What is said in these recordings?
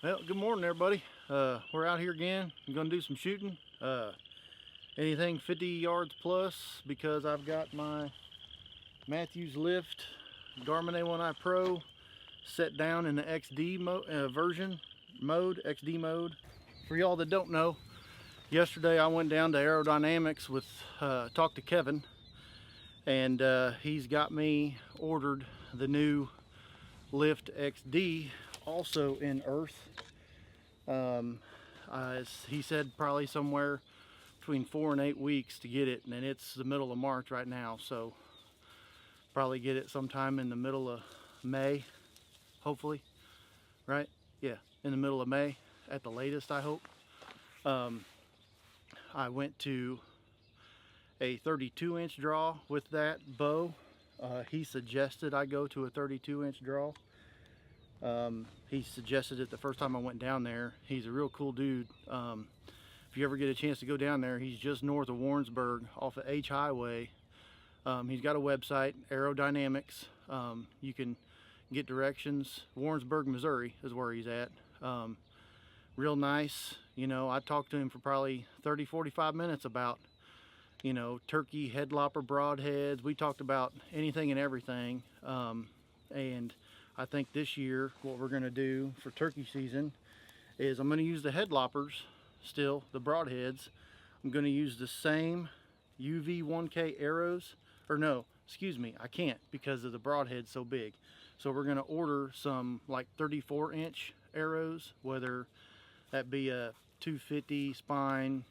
Well, good morning everybody. We're out here again. I'm gonna do some shooting. Anything 50 yards plus, because I've got my Mathews LIFT Garmin A1i Pro set down in the XD mode, XD mode. For y'all that don't know, yesterday I went down to Aerodynamics with talked to Kevin, and he's got me ordered the new LIFT XD, also in earth. He said probably somewhere between 4 and 8 weeks to get it, and it's the middle of March right now, so probably get it sometime in the middle of May, hopefully, right? Yeah, in the middle of May at the latest, I hope. I went to a 32-inch draw with that bow. He suggested I go to a 32-inch draw. He suggested it the first time I went down there. He's a real cool dude. If you ever get a chance to go down there, he's just north of Warrensburg off of H Highway. He's got a website, Aerodynamics. You can get directions. Warrensburg, Missouri is where he's at. Real nice. You know, I talked to him for probably 30-45 minutes about, you know, turkey, headlopper, broadheads. We talked about anything and everything. And I think this year what we're going to do for turkey season is I'm going to use the headloppers still, the broadheads. I'm going to use the same UV 1K arrows, or no, excuse me, I can't because of the broadhead so big. So we're going to order some like 34-inch arrows, whether that be a 250 spine,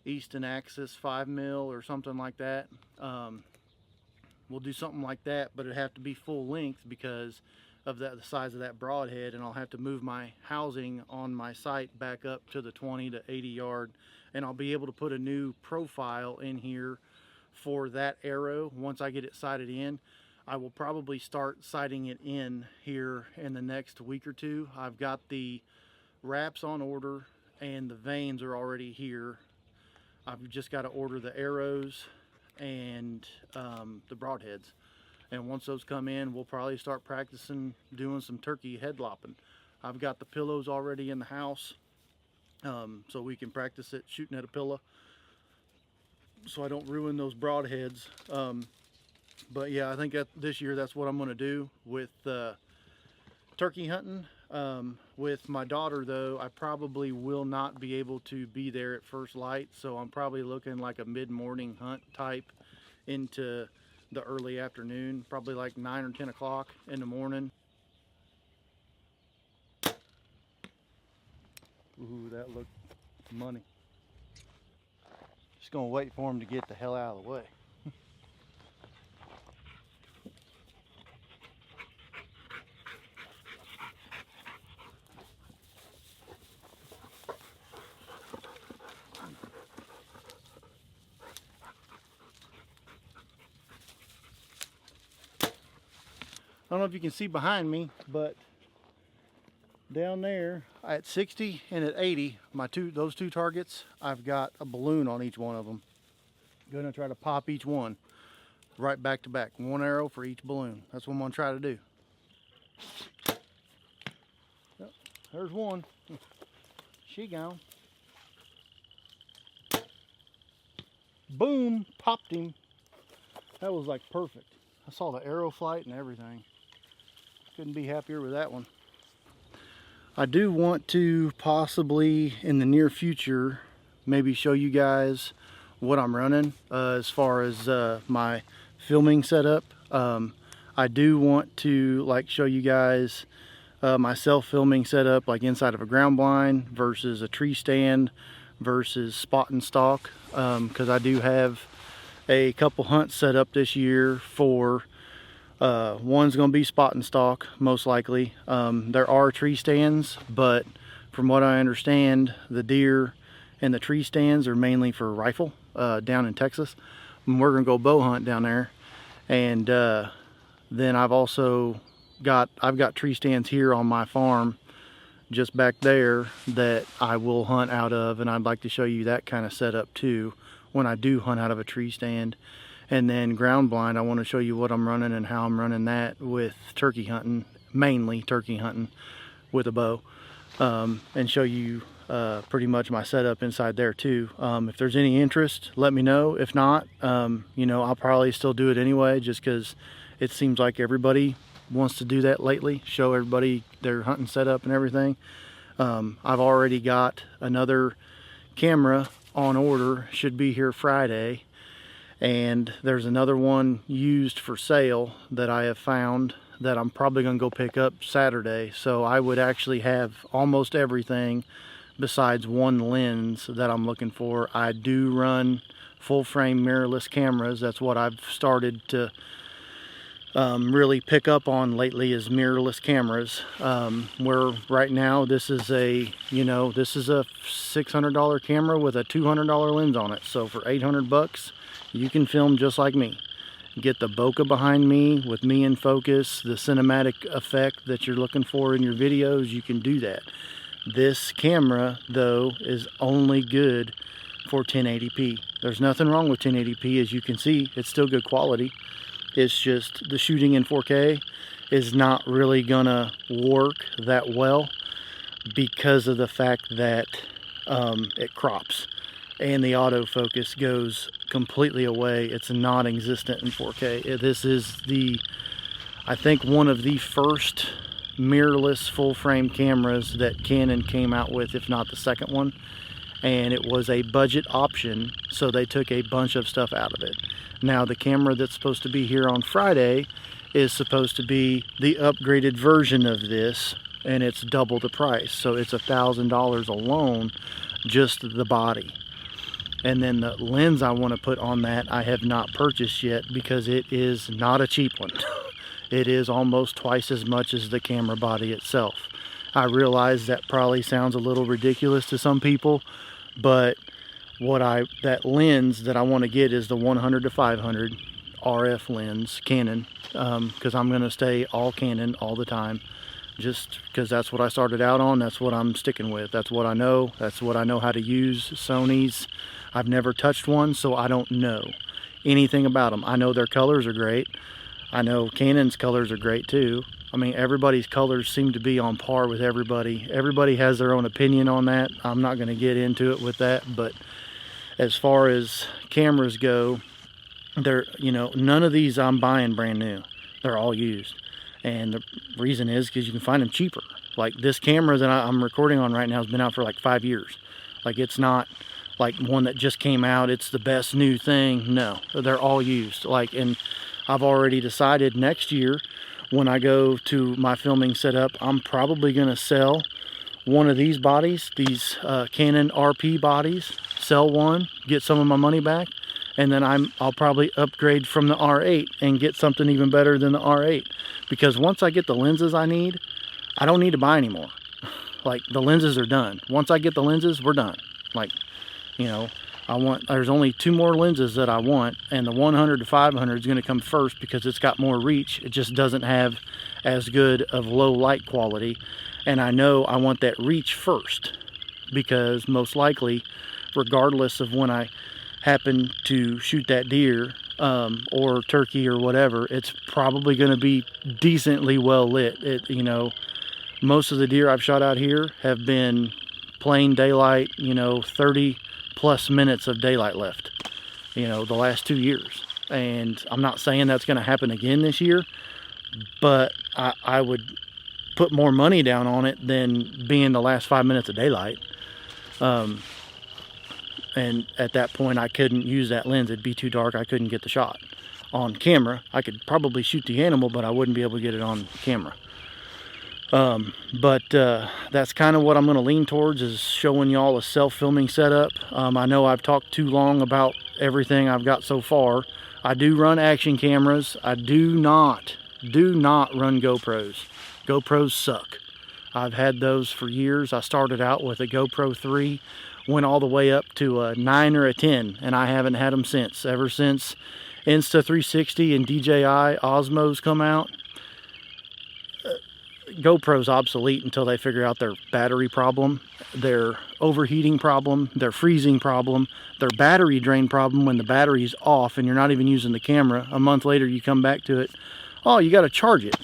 Easton Axis 5mm or something like that. We'll do something like that, but it'd have to be full length because of the size of that broadhead, and I'll have to move my housing on my site back up to the 20 to 80 yard, and I'll be able to put a new profile in here for that arrow. Once I get it sighted in, I will probably start sighting it in here in the next week or two. I've got the wraps on order and the vanes are already here. I've just got to order the arrows and the broadheads, and once those come in, we'll probably start practicing doing some turkey head lopping. I've got the pillows already in the house, so we can practice it shooting at a pillow so I don't ruin those broadheads. But yeah, I think that this year that's what I'm going to do with turkey hunting. With my daughter though, I probably will not be able to be there at first light, so I'm probably looking like a mid-morning hunt type into the early afternoon, probably like 9 or 10 o'clock in the morning. Ooh, that looked money. Just gonna wait for him to get the hell out of the way. I don't know if you can see behind me, but down there at 60 and at 80, those two targets, I've got a balloon on each one of them. Gonna try to pop each one right back to back. One arrow for each balloon. That's what I'm gonna try to do. Yep, there's one. She gone. Boom, popped him. That was like perfect. I saw the arrow flight and everything. Couldn't be happier with that one. I do want to possibly in the near future maybe show you guys what I'm running as far as my filming setup. I do want to like show you guys my self-filming setup, like inside of a ground blind versus a tree stand versus spot and stalk, because I do have a couple hunts set up this year for one's going to be spot and stalk, most likely. There are tree stands, but from what I understand, the deer and the tree stands are mainly for rifle down in Texas. And we're going to go bow hunt down there. And then I've got tree stands here on my farm just back there that I will hunt out of, and I'd like to show you that kind of setup too when I do hunt out of a tree stand. And then ground blind, I want to show you what I'm running and how I'm running that with turkey hunting, mainly turkey hunting. with a bow, and show you pretty much my setup inside there too. If there's any interest, let me know. If not, you know, I'll probably still do it anyway, just because it seems like everybody wants to do that lately, show everybody their hunting setup and everything. I've already got another camera on order, should be here Friday, and there's another one used for sale that I have found that I'm probably gonna go pick up Saturday. So I would actually have almost everything besides one lens that I'm looking for. I do run full frame mirrorless cameras. That's what I've started to really pick up on lately, is mirrorless cameras. Where right now this is a, you know, this is a $600 camera with a $200 lens on it. So for 800 bucks, you can film just like me. Get the bokeh behind me with me in focus, the cinematic effect that you're looking for in your videos. You can do that. This camera though is only good for 1080p. There's nothing wrong with 1080p, as you can see. It's still good quality. It's just the shooting in 4K is not really gonna work that well because of the fact that it crops and the autofocus goes completely away. It's non-existent in 4K. This is I think one of the first mirrorless full frame cameras that Canon came out with, if not the second one, and it was a budget option, so they took a bunch of stuff out of it. Now the camera that's supposed to be here on Friday is supposed to be the upgraded version of this, and it's double the price. So it's $1,000 alone, just the body. And then the lens I want to put on that I have not purchased yet, because it is not a cheap one. It is almost twice as much as the camera body itself. I realize that probably sounds a little ridiculous to some people, but that lens that I want to get is the 100 to 500 RF lens, Canon, because I'm going to stay all Canon all the time, just because that's what I started out on. That's what I'm sticking with. That's what I know. That's what I know how to use. Sony's, I've never touched one, so I don't know anything about them. I know their colors are great. I know Canon's colors are great too. I mean, everybody's colors seem to be on par with everybody. Everybody has their own opinion on that. I'm not going to get into it with that, but as far as cameras go, you know, none of these I'm buying brand new. They're all used. And the reason is because you can find them cheaper. Like this camera that I'm recording on right now has been out for like 5 years. Like, it's not like one that just came out, it's the best new thing. No, they're all used. Like, and I've already decided next year when I go to my filming setup, I'm probably going to sell one of these bodies, these Canon RP bodies, sell one, get some of my money back, and then I'll probably upgrade from the R8 and get something even better than the R8. Because once I get the lenses I need, I don't need to buy anymore. Like, the lenses are done. Once I get the lenses, we're done. Like, you know, there's only 2 more lenses that I want, and the 100 to 500 is going to come first because it's got more reach. It just doesn't have as good of low light quality, and I know I want that reach first, because most likely, regardless of when I happen to shoot that deer or turkey or whatever, it's probably going to be decently well lit. You know, most of the deer I've shot out here have been plain daylight, you know, 30 plus minutes of daylight left, you know, the last 2 years. And I'm not saying that's going to happen again this year, but I would put more money down on it than being the last 5 minutes of daylight. And at that point I couldn't use that lens. It'd be too dark. I couldn't get the shot on camera. I could probably shoot the animal, but I wouldn't be able to get it on camera. That's kind of what I'm going to lean towards, is showing y'all a self-filming setup. I know I've talked too long about everything I've got so far. I do run action cameras. I do not run GoPros. GoPros suck. I've had those for years. I started out with a GoPro 3, went all the way up to a 9 or a 10, and I haven't had them since. Ever since Insta360 and DJI Osmos come out, GoPro's obsolete until they figure out their battery problem, their overheating problem, their freezing problem, their battery drain problem when the battery's off and you're not even using the camera. A month later you come back to it, oh, you got to charge it.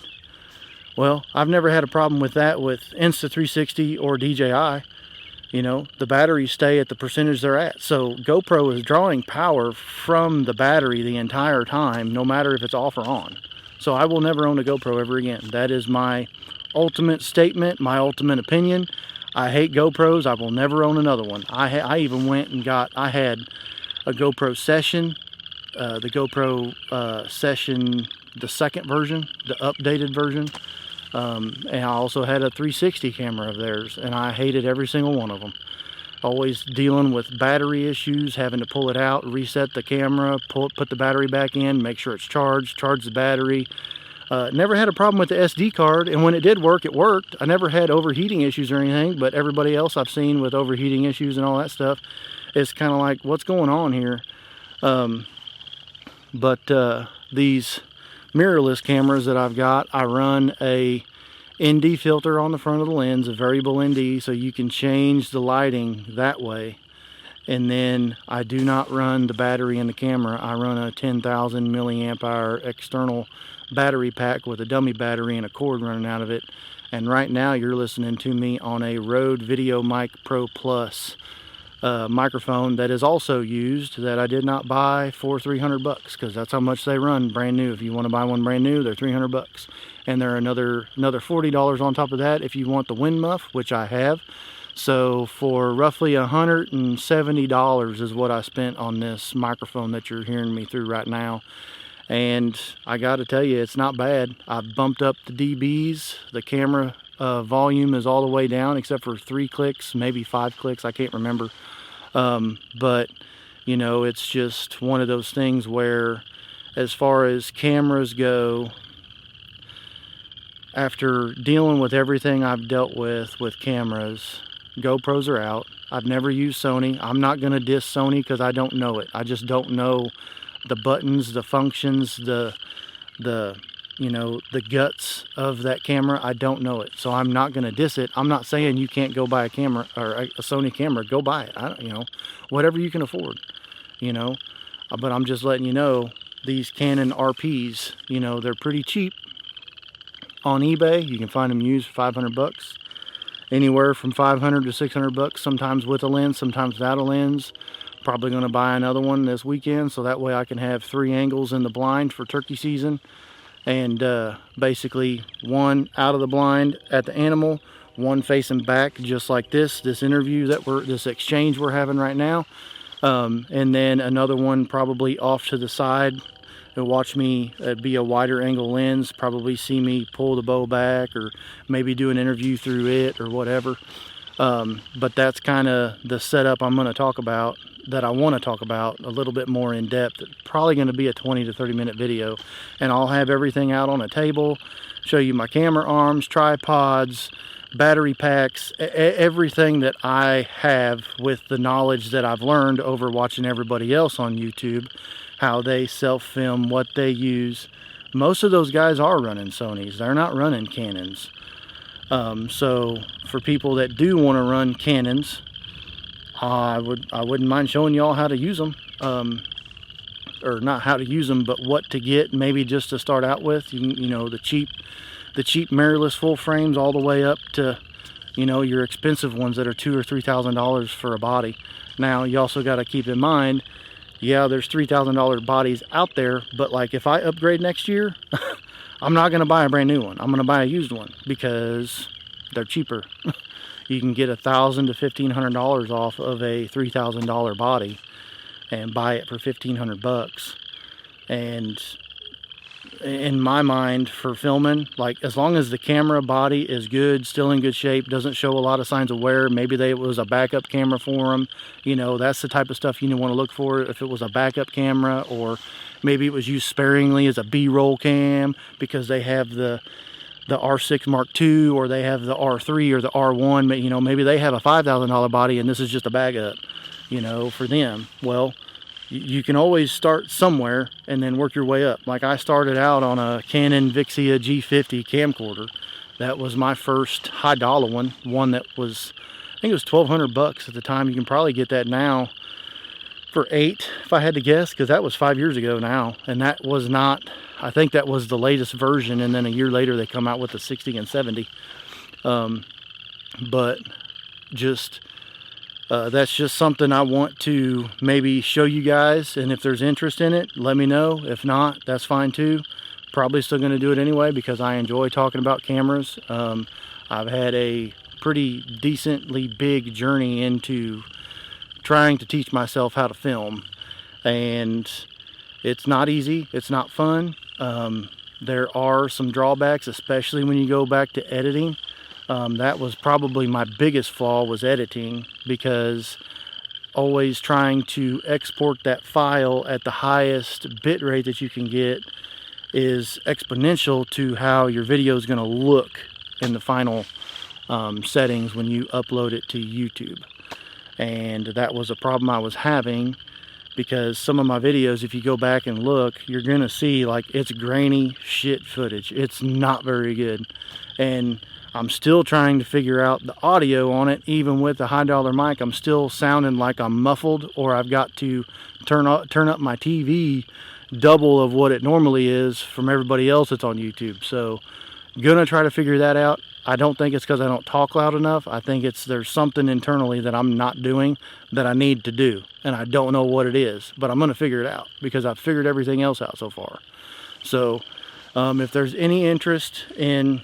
Well, I've never had a problem with that with Insta360 or DJI. You know, the batteries stay at the percentage they're at. So GoPro is drawing power from the battery the entire time, no matter if it's off or on. So I will never own a GoPro ever again. That is my ultimate statement, my ultimate opinion. I hate GoPros. I will never own another one. I even went and I had a GoPro Session, the GoPro Session, the second version, the updated version. And I also had a 360 camera of theirs, and I hated every single one of them. Always dealing with battery issues, having to pull it out, reset the camera, put the battery back in, make sure it's charged, charge the battery. Never had a problem with the SD card, and when it did work, it worked. I never had overheating issues or anything, but everybody else I've seen with overheating issues and all that stuff, it's kind of like, what's going on here? These mirrorless cameras that I've got, I run a ND filter on the front of the lens, a variable ND, so you can change the lighting that way. And then I do not run the battery in the camera. I run a 10,000 milliamp hour external battery pack with a dummy battery and a cord running out of it. And right now you're listening to me on a Rode Video Mic Pro Plus microphone that is also used, that I did not buy for $300, because that's how much they run brand new. If you want to buy one brand new, they're $300, and they're another $40 on top of that if you want the wind muff, which I have. So for roughly $170 is what I spent on this microphone that you're hearing me through right now. And I got to tell you, it's not bad. I've bumped up the dBs. The camera volume is all the way down except for 3 clicks, maybe 5 clicks, I can't remember. But you know, it's just one of those things where, as far as cameras go, after dealing with everything I've dealt with cameras, GoPros are out. I've never used Sony. I'm not going to diss Sony because I don't know it. I just don't know the buttons, the functions, the you know, the guts of that camera. I don't know it, so I'm not going to diss it. I'm not saying you can't go buy a camera or a Sony camera. Go buy it. You know, whatever you can afford. You know, but I'm just letting you know, these Canon RPs, you know, they're pretty cheap on eBay. You can find them used for $500, anywhere from $500 to $600. Sometimes with a lens, sometimes without a lens. Probably going to buy another one this weekend, so that way I can have 3 angles in the blind for turkey season. And basically one out of the blind at the animal, one facing back just like this interview that this exchange we're having right now, and then another one probably off to the side. You'll watch me be a wider angle lens, probably see me pull the bow back or maybe do an interview through it or whatever. But that's kind of the setup I'm going to talk about, that I want to talk about a little bit more in depth. It's probably going to be a 20 to 30 minute video, and I'll have everything out on a table, show you my camera arms, tripods, battery packs, everything that I have with the knowledge that I've learned over watching everybody else on YouTube, how they self-film, what they use. Most of those guys are running Sonys. They're not running Canons. So for people that do want to run Canons, I wouldn't mind showing y'all how to use them, or not how to use them, but what to get, maybe just to start out with. You know, the cheap mirrorless full frames, all the way up to, you know, your expensive ones that are $2,000 or $3,000 for a body. Now you also got to keep in mind, yeah, there's $3,000 bodies out there, but like if I upgrade next year, I'm not going to buy a brand new one. I'm going to buy a used one because they're cheaper. You can get $1,000 to $1,500 off of a $3,000 body and buy it for $1,500. And in my mind, for filming, like, as long as the camera body is good, still in good shape, doesn't show a lot of signs of wear, maybe it was a backup camera for them, you know, that's the type of stuff you want to look for. If it was a backup camera, or maybe it was used sparingly as a B-roll cam because they have the R6 Mark II, or they have the R3 or the R1, but you know, maybe they have a $5,000 body and this is just a bag up, you know, for them. Well, you can always start somewhere and then work your way up. Like, I started out on a Canon Vixia G50 camcorder. That was my first high dollar one that was, I think it was $1,200 at the time. You can probably get that now for 8, if I had to guess, because that was 5 years ago now, and that was not, I think that was the latest version, and then a year later they come out with the 60 and 70. But just that's just something I want to maybe show you guys, and if there's interest in it, let me know. If not, that's fine too. Probably still going to do it anyway because I enjoy talking about cameras. I've had a pretty decently big journey into trying to teach myself how to film, and it's not easy, it's not fun. There are some drawbacks, especially when you go back to editing. That was probably my biggest flaw, was editing, because always trying to export that file at the highest bit rate that you can get is exponential to how your video is going to look in the final settings when you upload it to YouTube. And that was a problem I was having, because some of my videos, if you go back and look, you're gonna see like it's grainy shit footage. It's not very good, and I'm still trying to figure out the audio on it. Even with the $high-dollar mic, I'm still sounding like I'm muffled, or I've got to turn up my TV double of what it normally is from everybody else that's on YouTube. So gonna try to figure that out. I don't think it's because I don't talk loud enough. I think there's something internally that I'm not doing that I need to do, and I don't know what it is, but I'm gonna figure it out because I've figured everything else out so far. So if there's any interest in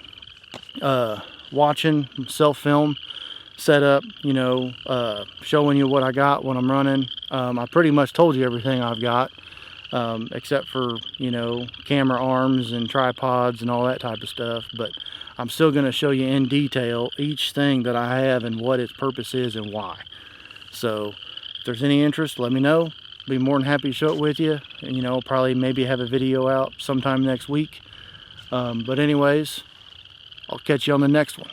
watching self-film setup, you know, showing you what I got when I'm running, I pretty much told you everything I've got, except for, you know, camera arms and tripods and all that type of stuff. But I'm still going to show you in detail each thing that I have and what its purpose is and why. So if there's any interest, let me know. Be more than happy to show it with you. And, you know, probably maybe have a video out sometime next week. But anyways, I'll catch you on the next one.